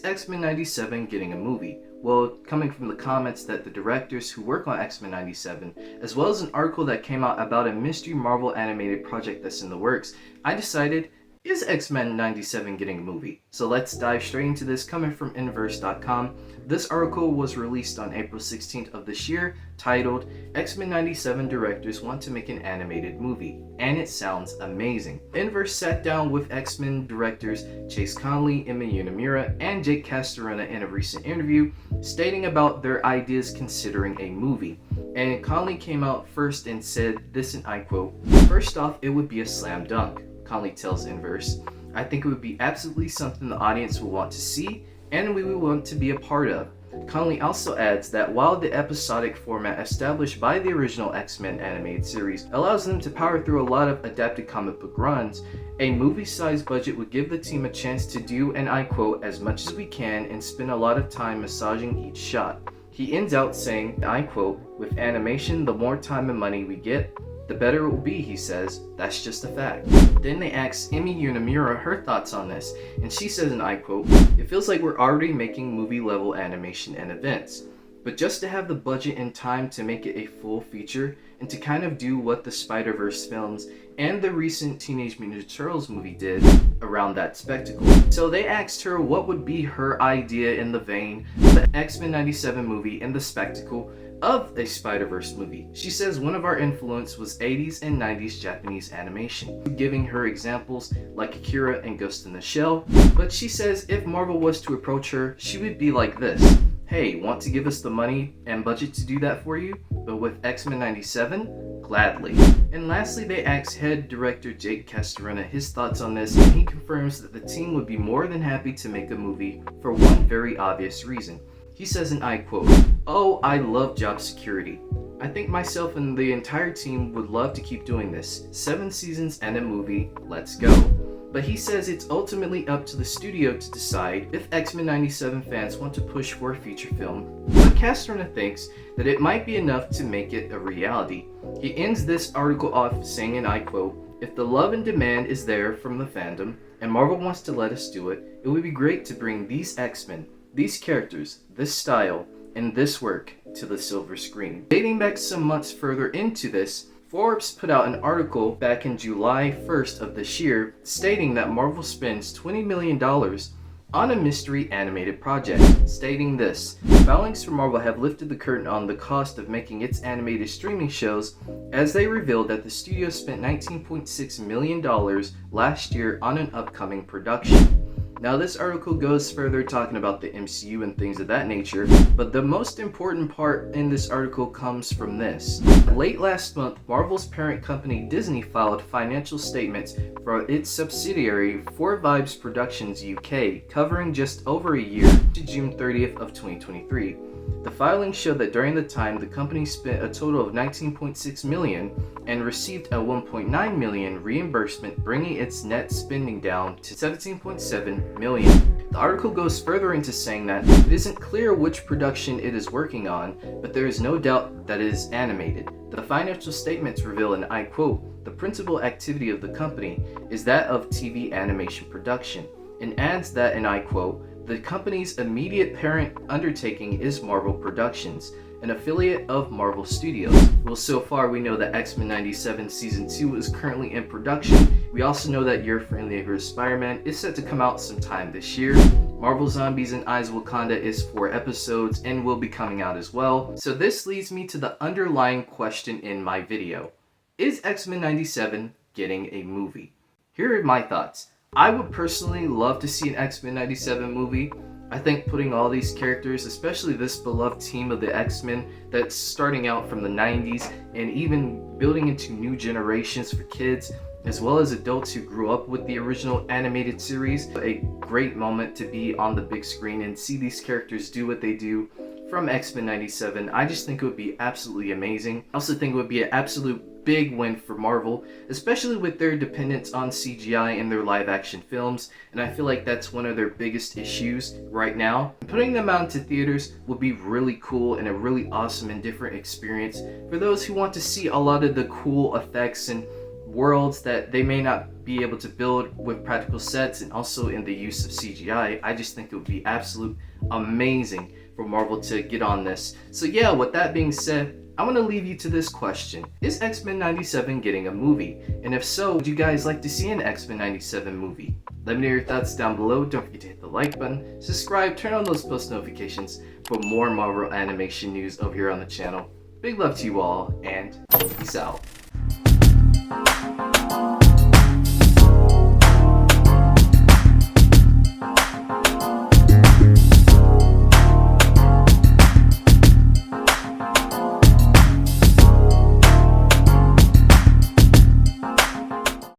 Is X-Men 97 getting a movie? Well, coming from the comments that the directors who work on X-Men 97, as well as an article that came out about a mystery Marvel animated project that's in the works, I decided, is X-Men 97 getting a movie? So let's dive straight into this, coming from Inverse.com. This article was released on April 16th of this year, titled, X-Men 97 directors want to make an animated movie, and it sounds amazing. Inverse sat down with X-Men directors Chase Conley, Emma Unamura, and Jake Castorena in a recent interview, stating about their ideas considering a movie. And Conley came out first and said this, and I quote, "First off, it would be a slam dunk." Conley tells Inverse, "I think it would be absolutely something the audience will want to see and we would want to be a part of." Conley also adds that while the episodic format established by the original X-Men animated series allows them to power through a lot of adapted comic book runs, a movie-sized budget would give the team a chance to do, and I quote, "as much as we can and spend a lot of time massaging each shot." He ends out saying, I quote, "With animation, the more time and money we get, the better it will be," he says. "That's just a fact." Then they asked Emmy Unamura her thoughts on this, and she says, and I quote, "It feels like we're already making movie-level animation and events, but just to have the budget and time to make it a full feature, and to kind of do what the Spider-Verse films and the recent Teenage Mutant Ninja Turtles movie did around that spectacle." So they asked her what would be her idea in the vein of the X-Men 97 movie and the spectacle of a Spider-Verse movie. She says one of our influence was 80s and 90s Japanese animation, giving her examples like Akira and Ghost in the Shell, but she says if Marvel was to approach her, she would be like this: "Hey, want to give us the money and budget to do that for you? But with X-Men 97, gladly." And lastly, they asked head director Jake Castorena his thoughts on this, and he confirms that the team would be more than happy to make a movie for one very obvious reason. He says, and I quote, "Oh, I love job security. I think myself and the entire team would love to keep doing this. 7 seasons and a movie, let's go." But he says it's ultimately up to the studio to decide if X-Men 97 fans want to push for a feature film. But Castorena thinks that it might be enough to make it a reality. He ends this article off saying, and I quote, "If the love and demand is there from the fandom, and Marvel wants to let us do it, it would be great to bring these X-Men, these characters, this style, and this work to the silver screen." Dating back some months further into this, Forbes put out an article back in July 1st of this year stating that Marvel spends $20 million on a mystery animated project, stating this: "Filings from Marvel have lifted the curtain on the cost of making its animated streaming shows, as they revealed that the studio spent $19.6 million last year on an upcoming production." Now this article goes further talking about the MCU and things of that nature, but the most important part in this article comes from this. Late last month, Marvel's parent company Disney filed financial statements for its subsidiary 4 Vibes Productions UK, covering just over a year to June 30th of 2023. The filings show that during the time, the company spent a total of $19.6 million and received a $1.9 million reimbursement, bringing its net spending down to $17.7 million. The article goes further into saying that it isn't clear which production it is working on, but there is no doubt that it is animated. The financial statements reveal, and I quote, "The principal activity of the company is that of TV animation production," and adds that, and I quote, "The company's immediate parent undertaking is Marvel Productions, an affiliate of Marvel Studios." Well, so far we know that X-Men 97 Season 2 is currently in production. We also know that Your Friendly Neighborhood Spider-Man is set to come out sometime this year. Marvel Zombies and Eyes Wakanda is 4 episodes and will be coming out as well. So this leads me to the underlying question in my video. Is X-Men 97 getting a movie? Here are my thoughts. I would personally love to see an X-Men 97 movie. I think putting all these characters, especially this beloved team of the X-Men that's starting out from the 90s and even building into new generations for kids, as well as adults who grew up with the original animated series, a great moment to be on the big screen and see these characters do what they do from X-Men 97. I just think it would be absolutely amazing. I also think it would be an absolute big win for Marvel, especially with their dependence on CGI in their live action films, and I feel like that's one of their biggest issues right now. Putting them out into theaters would be really cool and a really awesome and different experience for those who want to see a lot of the cool effects and worlds that they may not be able to build with practical sets and also in the use of CGI, I just think it would be absolute amazing for Marvel to get on this. So yeah, with that being said, I want to leave you to this question. Is X-Men 97 getting a movie? And if so, would you guys like to see an X-Men 97 movie? Let me know your thoughts down below. Don't forget to hit the like button, subscribe, turn on those post notifications for more Marvel animation news over here on the channel. Big love to you all, and peace out.